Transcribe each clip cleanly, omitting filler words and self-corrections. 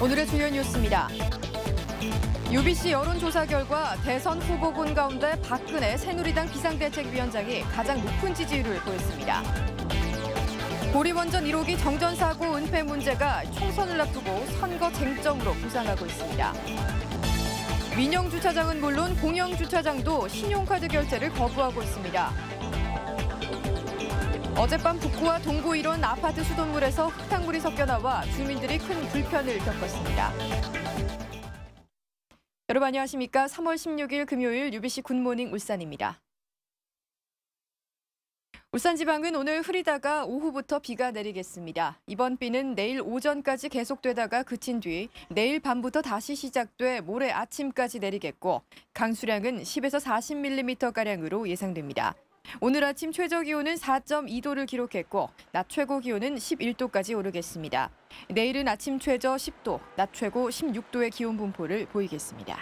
오늘의 주요 뉴스입니다. UBC 여론조사 결과 대선 후보군 가운데 박근혜 새누리당 비상대책위원장이 가장 높은 지지율을 보였습니다. 고리원전 1호기 정전사고 은폐 문제가 총선을 앞두고 선거 쟁점으로 부상하고 있습니다. 민영주차장은 물론 공영주차장도 신용카드 결제를 거부하고 있습니다. 어젯밤 북구와 동구 일원 아파트 수돗물에서 흙탕물이 섞여 나와 주민들이 큰 불편을 겪었습니다. 여러분 안녕하십니까? 3월 16일 금요일 UBC 굿모닝 울산입니다. 울산지방은 오늘 흐리다가 오후부터 비가 내리겠습니다. 이번 비는 내일 오전까지 계속되다가 그친 뒤 내일 밤부터 다시 시작돼 모레 아침까지 내리겠고 강수량은 10에서 40mm가량으로 예상됩니다. 오늘 아침 최저 기온은 4.2도를 기록했고 낮 최고 기온은 11도까지 오르겠습니다. 내일은 아침 최저 10도, 낮 최고 16도의 기온 분포를 보이겠습니다.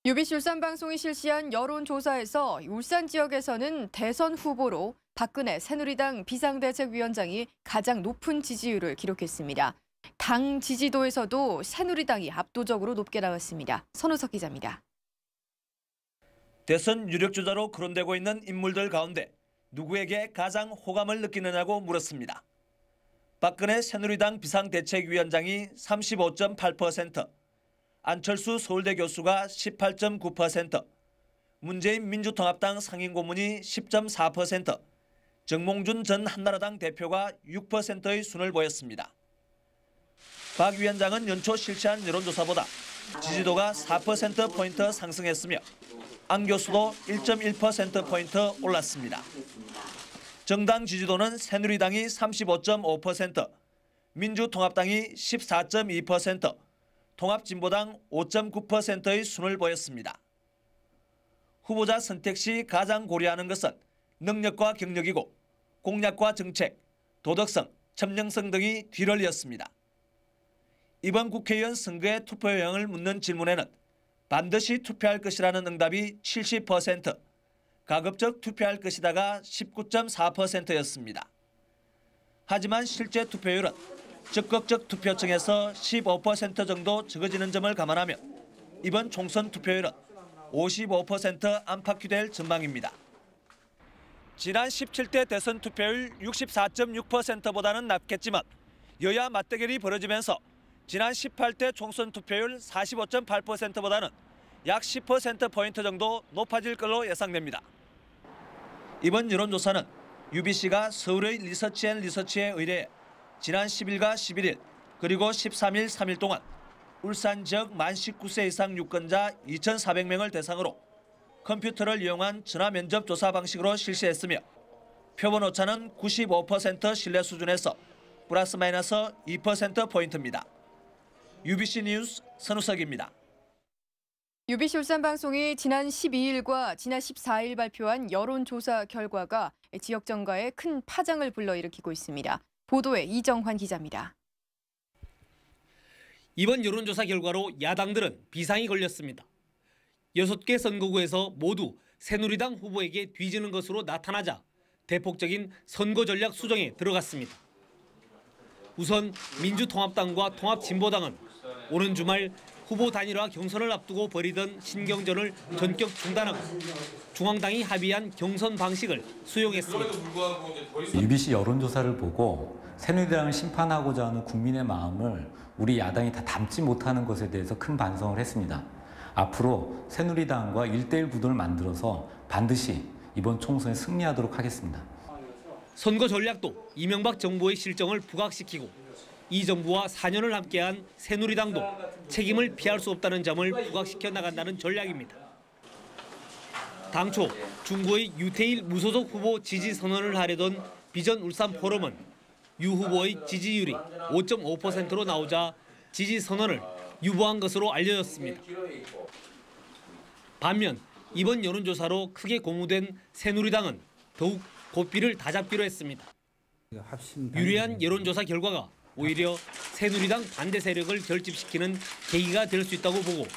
UBC 울산방송이 실시한 여론조사에서 울산 지역에서는 대선 후보로 박근혜 새누리당 비상대책위원장이 가장 높은 지지율을 기록했습니다. 당 지지도에서도 새누리당이 압도적으로 높게 나왔습니다. 선우석 기자입니다. 대선 유력주자로 거론되고 있는 인물들 가운데 누구에게 가장 호감을 느끼느냐고 물었습니다. 박근혜 새누리당 비상대책위원장이 35.8%, 안철수 서울대 교수가 18.9%, 문재인 민주통합당 상임고문이 10.4%, 정몽준 전 한나라당 대표가 6%의 순을 보였습니다. 박 위원장은 연초 실시한 여론조사보다 지지도가 4%포인트 상승했으며 안 교수도 1.1%포인트 올랐습니다. 정당 지지도는 새누리당이 35.5%, 민주통합당이 14.2%, 통합진보당 5.9%의 순을 보였습니다. 후보자 선택 시 가장 고려하는 것은 능력과 경력이고 공약과 정책, 도덕성, 점령성 등이 뒤를 이었습니다. 이번 국회의원 선거의 투표용을 묻는 질문에는 반드시 투표할 것이라는 응답이 70%, 가급적 투표할 것이다가 19.4%였습니다. 하지만 실제 투표율은 적극적 투표층에서 15% 정도 적어지는 점을 감안하면 이번 총선 투표율은 55% 안팎이 될 전망입니다. 지난 17대 대선 투표율 64.6%보다는 낮겠지만 여야 맞대결이 벌어지면서 지난 18대 총선 투표율 45.8%보다는 약 10%포인트 정도 높아질 걸로 예상됩니다. 이번 여론조사는 UBC가 서울의 리서치앤리서치에 의뢰해 지난 10일과 11일 그리고 13일 3일 동안 울산 지역 만 19세 이상 유권자 2,400명을 대상으로 컴퓨터를 이용한 전화 면접 조사 방식으로 실시했으며 표본 오차는 95% 신뢰 수준에서 플러스 마이너스 2%포인트입니다. UBC 뉴스 선우석입니다. UBC 울산방송이 지난 12일과 지난 14일 발표한 여론조사 결과가 지역 정가에 큰 파장을 불러일으키고 있습니다. 보도에 이정환 기자입니다. 이번 여론조사 결과로 야당들은 비상이 걸렸습니다. 6개 선거구에서 모두 새누리당 후보에게 뒤지는 것으로 나타나자 대폭적인 선거 전략 수정에 들어갔습니다. 우선 민주통합당과 통합진보당은 오는 주말 후보 단일화 경선을 앞두고 벌이던 신경전을 전격 중단하고 중앙당이 합의한 경선 방식을 수용했습니다. UBC 여론조사를 보고 새누리당을 심판하고자 하는 국민의 마음을 우리 야당이 다 담지 못하는 것에 대해서 큰 반성을 했습니다. 앞으로 새누리당과 1대1 구도를 만들어서 반드시 이번 총선에 승리하도록 하겠습니다. 선거 전략도 이명박 정부의 실정을 부각시키고 이 정부와 4년을 함께한 새누리당도 책임을 피할 수 없다는 점을 부각시켜 나간다는 전략입니다. 당초 중구의 유태일 무소속 후보 지지 선언을 하려던 비전 울산 포럼은 유 후보의 지지율이 5.5%로 나오자 지지 선언을 유보한 것으로 알려졌습니다. 반면 이번 여론조사로 크게 고무된 새누리당은 더욱 고삐를 다잡기로 했습니다. 유리한 여론조사 결과가 오히려 새누리당 반대 세력을 결집시키는 계기가 될 수 있다고 보고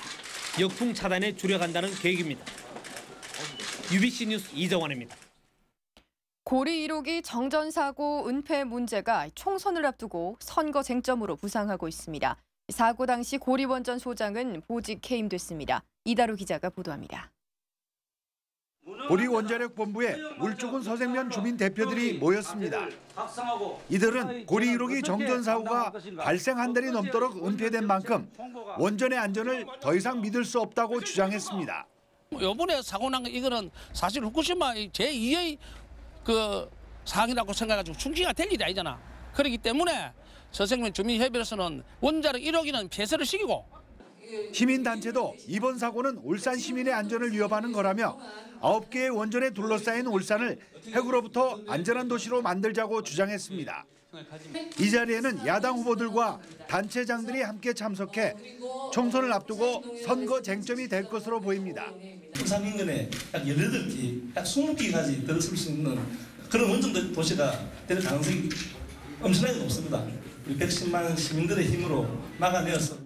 역풍 차단에 주력한다는 계획입니다. UBC 뉴스 이정환입니다. 고리 1호기 정전사고 은폐 문제가 총선을 앞두고 선거 쟁점으로 부상하고 있습니다. 사고 당시 고리원전 소장은 보직 해임됐습니다. 이다루 기자가 보도합니다. 고리원자력본부에 울주군 서생면 주민 대표들이 모였습니다. 이들은 고리 1호기 정전사고가 발생 한 달이 넘도록 은폐된 만큼 원전의 안전을 더 이상 믿을 수 없다고 주장했습니다. 이번에 사고 난 거 이거는 사실 후쿠시마 제2의 그 사항이라고 생각해가지고 충기가 될 일이 아니잖아. 그렇기 때문에 서생면 주민협의회에서는 원자력 1호기는 폐쇄를 시키고. 시민단체도 이번 사고는 울산 시민의 안전을 위협하는 거라며 9개의 원전에 둘러싸인 울산을 핵으로부터 안전한 도시로 만들자고 주장했습니다. 이 자리에는 야당 후보들과 단체장들이 함께 참석해 총선을 앞두고 선거 쟁점이 될 것으로 보입니다. 부산 인근에 약 18개, 약 20개까지 들어설 수 있는 그런 원전 도시가 될 가능성이 엄청나게 높습니다. 우리 110만 시민들의 힘으로 막아내어서.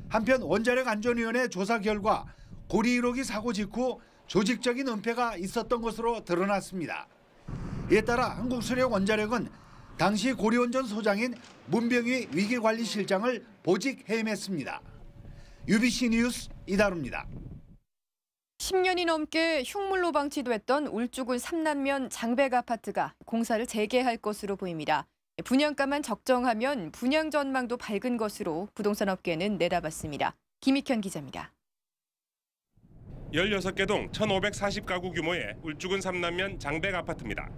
한편 원자력안전위원회 조사 결과 고리 1호기 사고 직후 조직적인 은폐가 있었던 것으로 드러났습니다. 이에 따라 한국수력원자력은 당시 고리원전 소장인 문병희 위기관리실장을 보직 해임했습니다. UBC 뉴스 이다루입니다. 10년이 넘게 흉물로 방치됐던 울주군 삼남면 장백 아파트가 공사를 재개할 것으로 보입니다. 분양가만 적정하면 분양 전망도 밝은 것으로 부동산 업계는 내다봤습니다. 김익현 기자입니다. 16개 동 1,540가구 규모의 울주군 삼남면 장백 아파트입니다.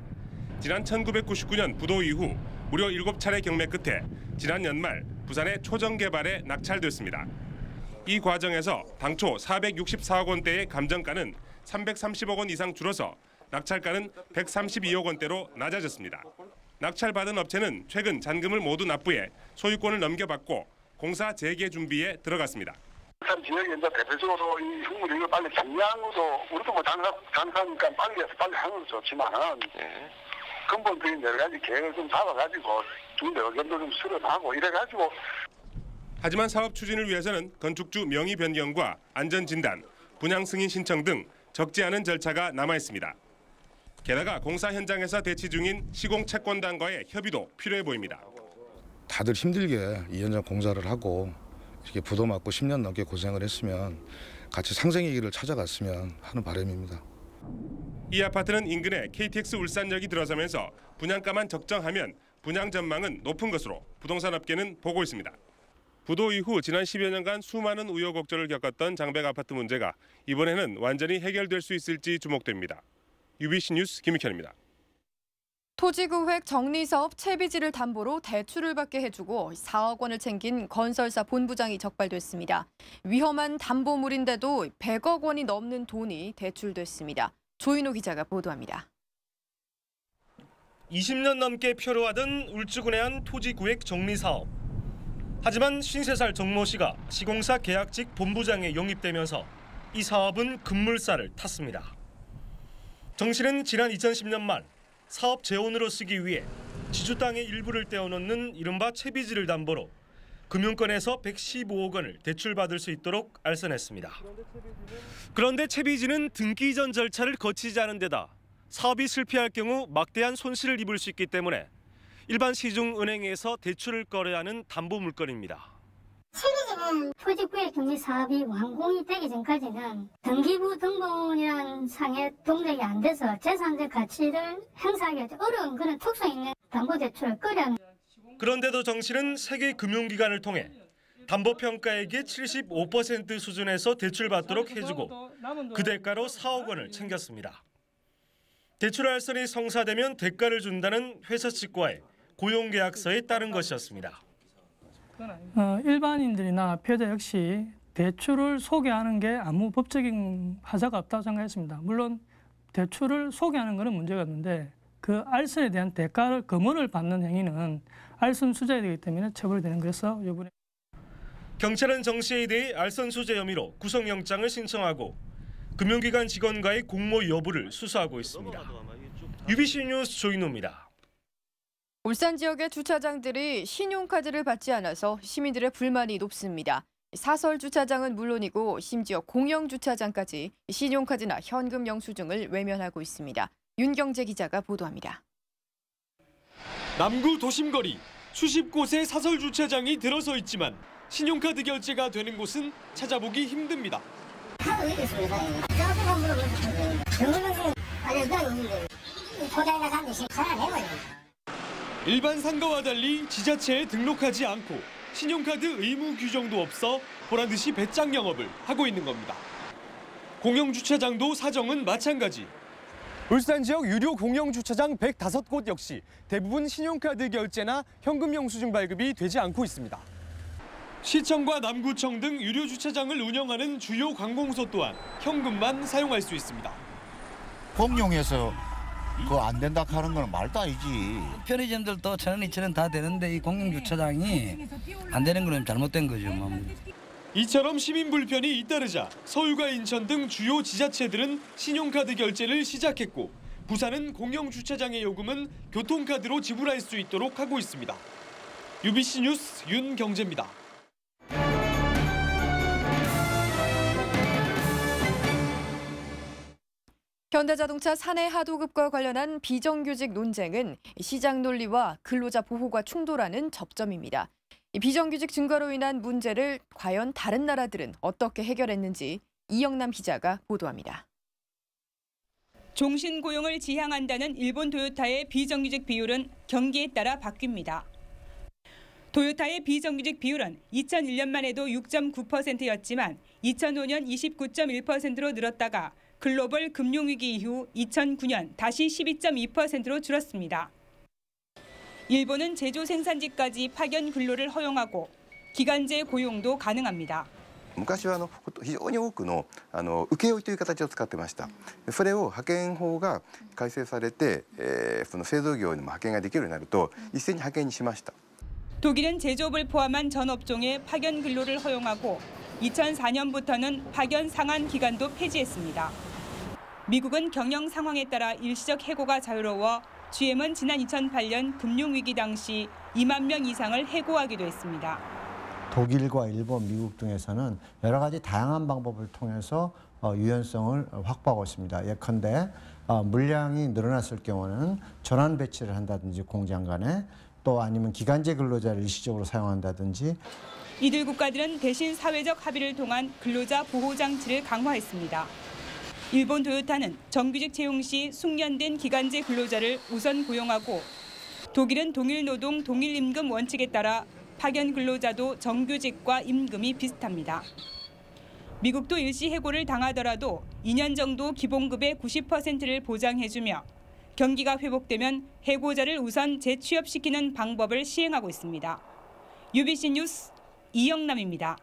지난 1999년 부도 이후 무려 7차례 경매 끝에 지난 연말 부산의 초정 개발에 낙찰됐습니다. 이 과정에서 당초 464억 원대의 감정가는 330억 원 이상 줄어서 낙찰가는 132억 원대로 낮아졌습니다. 낙찰받은 업체는 최근 잔금을 모두 납부해 소유권을 넘겨받고 공사 재개 준비에 들어갔습니다. 부산 지역에 이제 대표적으로 이 흉물 이걸 빨리 정리하고도 우리도 뭐 장사니까 빨리 하는 건 좋지만은 근본적인 여러 가지 계획을 좀 잡아가지고 주민들 의견도 좀 수렴하고 이래가지고. 하지만 사업 추진을 위해서는 건축주 명의 변경과 안전 진단, 분양 승인 신청 등 적지 않은 절차가 남아 있습니다. 게다가 공사 현장에서 대치 중인 시공 채권단과의 협의도 필요해 보입니다. 다들 힘들게 이 현장 공사를 하고 이렇게 부도 맞고 10년 넘게 고생을 했으면 같이 상생의 길을 찾아갔으면 하는 바람입니다. 이 아파트는 인근에 KTX 울산역이 들어서면서 분양가만 적정하면 분양 전망은 높은 것으로 부동산 업계는 보고 있습니다. 부도 이후 지난 10여 년간 수많은 우여곡절을 겪었던 장백 아파트 문제가 이번에는 완전히 해결될 수 있을지 주목됩니다. UBC 뉴스 김익현입니다. 토지구획 정리사업 채비지를 담보로 대출을 받게 해주고 4억 원을 챙긴 건설사 본부장이 적발됐습니다. 위험한 담보물인데도 100억 원이 넘는 돈이 대출됐습니다. 조인호 기자가 보도합니다. 20년 넘게 표류하던 울주군의 한 토지구획 정리사업. 하지만 53살 정모 씨가 시공사 계약직 본부장에 영입되면서 이 사업은 급물살을 탔습니다. 정 씨는 지난 2010년 말 사업 재원으로 쓰기 위해 지주 땅의 일부를 떼어놓는 이른바 채비지를 담보로 금융권에서 115억 원을 대출받을 수 있도록 알선했습니다. 그런데 채비지는 등기 이전 절차를 거치지 않은 데다 사업이 실패할 경우 막대한 손실을 입을 수 있기 때문에 일반 시중은행에서 대출을 꺼려야 하는 담보 물건입니다. 채비지는 토지구획 정리 사업이 완공이 되기 전까지는 등기부 등본이라는 상의 동작이 안 돼서 재산적 가치를 행사하기 어려운 그런 특성 있는 담보대출을 꺼려 합니다. 그런데도 정 씨는 세계 금융기관을 통해 담보평가액의 75% 수준에서 대출받도록 해주고 그 대가로 4억 원을 챙겼습니다. 대출 알선이 성사되면 대가를 준다는 회사 측과의 고용계약서에 따른 것이었습니다. 일반인들이나 피해자 역시 대출을 소개하는 게 아무 법적인 하자가 없다고 생각했습니다. 물론 대출을 소개하는 것은 문제가 없는데 그 알선에 대한 대가를 금원을 받는 행위는 알선 수재가 되기 때문에 처벌이 되는 거라서 이번에 경찰은 정 씨에 대해 알선 수재 혐의로 구속영장을 신청하고 금융기관 직원과의 공모 여부를 수사하고 있습니다. UBC 뉴스 조인호입니다. 울산 지역의 주차장들이 신용카드를 받지 않아서 시민들의 불만이 높습니다. 사설 주차장은 물론이고 심지어 공영 주차장까지 신용카드나 현금 영수증을 외면하고 있습니다. 윤경재 기자가 보도합니다. 남구 도심거리 수십 곳의 사설 주차장이 들어서 있지만 신용카드 결제가 되는 곳은 찾아보기 힘듭니다. 일반 상가와 달리 지자체에 등록하지 않고 신용카드 의무 규정도 없어 보란듯이 배짱 영업을 하고 있는 겁니다. 공영주차장도 사정은 마찬가지. 울산 지역 유료 공영주차장 105곳 역시 대부분 신용카드 결제나 현금 영수증 발급이 되지 않고 있습니다. 시청과 남구청 등 유료 주차장을 운영하는 주요 관공서 또한 현금만 사용할 수 있습니다. 공용에서 그거 안 된다 하는 건 말도 아니지. 편의점들도 1,000원, 2,000원 다 되는데 이 공영주차장이 안 되는 건 잘못된 거죠. 이처럼 시민 불편이 잇따르자 서울과 인천 등 주요 지자체들은 신용카드 결제를 시작했고 부산은 공영주차장의 요금은 교통카드로 지불할 수 있도록 하고 있습니다. UBC 뉴스 윤경재입니다. 현대자동차 사내 하도급과 관련한 비정규직 논쟁은 시장 논리와 근로자 보호가 충돌하는 접점입니다. 이 비정규직 증가로 인한 문제를 과연 다른 나라들은 어떻게 해결했는지 이영남 기자가 보도합니다. 종신 고용을 지향한다는 일본 토요타의 비정규직 비율은 경기에 따라 바뀝니다. 토요타의 비정규직 비율은 2001년만 해도 6.9%였지만 2005년 29.1%로 늘었다가 글로벌 금융위기 이후 2009년 다시 12.2%로 줄었습니다. 일본은 제조 생산지까지 파견 근로를 허용하고 기간제 고용도 가능합니다. 昔は非常に多くの請負という形を使ってました。それを派遣法が改正されて、その製造業にも派遣ができるようになると一斉に派遣にしました。 독일은 제조업을 포함한 전 업종에 파견 근로를 허용하고 2004년부터는 파견 상한 기간도 폐지했습니다. 미국은 경영 상황에 따라 일시적 해고가 자유로워 GM은 지난 2008년 금융위기 당시 2만 명 이상을 해고하기도 했습니다. 독일과 일본, 미국 등에서는 여러 가지 다양한 방법을 통해서 유연성을 확보하고 있습니다. 예컨대 물량이 늘어났을 경우는 전환 배치를 한다든지 공장 간에 또 아니면 기간제 근로자를 일시적으로 사용한다든지. 이들 국가들은 대신 사회적 합의를 통한 근로자 보호 장치를 강화했습니다. 일본 토요타는 정규직 채용 시 숙련된 기간제 근로자를 우선 고용하고 독일은 동일 노동 동일 임금 원칙에 따라 파견 근로자도 정규직과 임금이 비슷합니다. 미국도 일시 해고를 당하더라도 2년 정도 기본급의 90%를 보장해주며 경기가 회복되면 해고자를 우선 재취업시키는 방법을 시행하고 있습니다. UBC 뉴스 이영남입니다.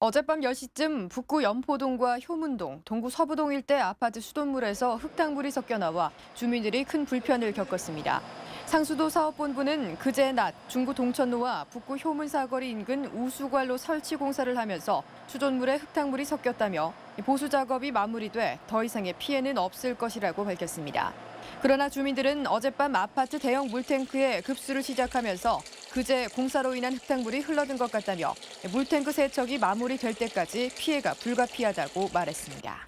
어젯밤 10시쯤 북구 연포동과 효문동, 동구 서부동 일대 아파트 수돗물에서 흙탕물이 섞여 나와 주민들이 큰 불편을 겪었습니다. 상수도 사업본부는 그제 낮 중구 동천로와 북구 효문 사거리 인근 우수관로 설치 공사를 하면서 수돗물에 흙탕물이 섞였다며 보수 작업이 마무리돼 더 이상의 피해는 없을 것이라고 밝혔습니다. 그러나 주민들은 어젯밤 아파트 대형 물탱크에 급수를 시작하면서 그제 공사로 인한 흙탕물이 흘러든 것 같다며 물탱크 세척이 마무리될 때까지 피해가 불가피하다고 말했습니다.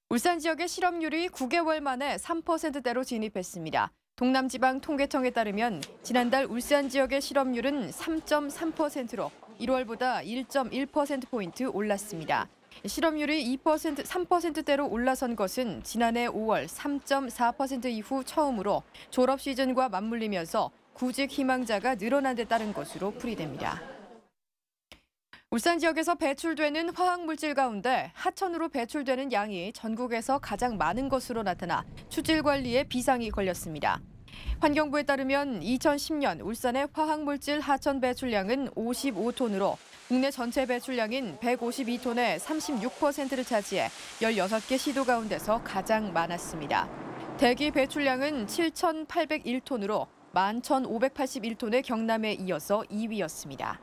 울산 지역의 실업률이 9개월 만에 3%대로 진입했습니다. 동남지방통계청에 따르면 지난달 울산 지역의 실업률은 3.3%로 1월보다 1.1%포인트 올랐습니다. 실업률이 3%대로 올라선 것은 지난해 5월 3.4% 이후 처음으로 졸업 시즌과 맞물리면서 구직 희망자가 늘어난 데 따른 것으로 풀이됩니다. 울산 지역에서 배출되는 화학물질 가운데 하천으로 배출되는 양이 전국에서 가장 많은 것으로 나타나 수질 관리에 비상이 걸렸습니다. 환경부에 따르면 2010년 울산의 화학물질 하천 배출량은 55톤으로 국내 전체 배출량인 152톤의 36%를 차지해 16개 시도 가운데서 가장 많았습니다. 대기 배출량은 7,801톤으로 11,581톤의 경남에 이어서 2위였습니다.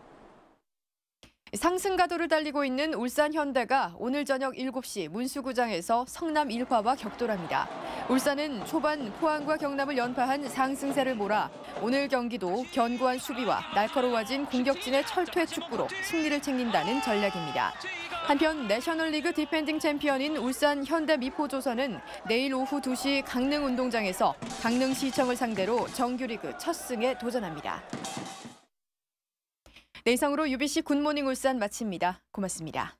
상승 가도를 달리고 있는 울산 현대가 오늘 저녁 7시 문수구장에서 성남 일화와 격돌합니다. 울산은 초반 포항과 경남을 연파한 상승세를 몰아 오늘 경기도 견고한 수비와 날카로워진 공격진의 철퇴 축구로 승리를 챙긴다는 전략입니다. 한편 내셔널리그 디펜딩 챔피언인 울산 현대미포조선은 내일 오후 2시 강릉 운동장에서 강릉시청을 상대로 정규리그 첫 승에 도전합니다. 네, 이상으로 UBC 굿모닝 울산 마칩니다. 고맙습니다.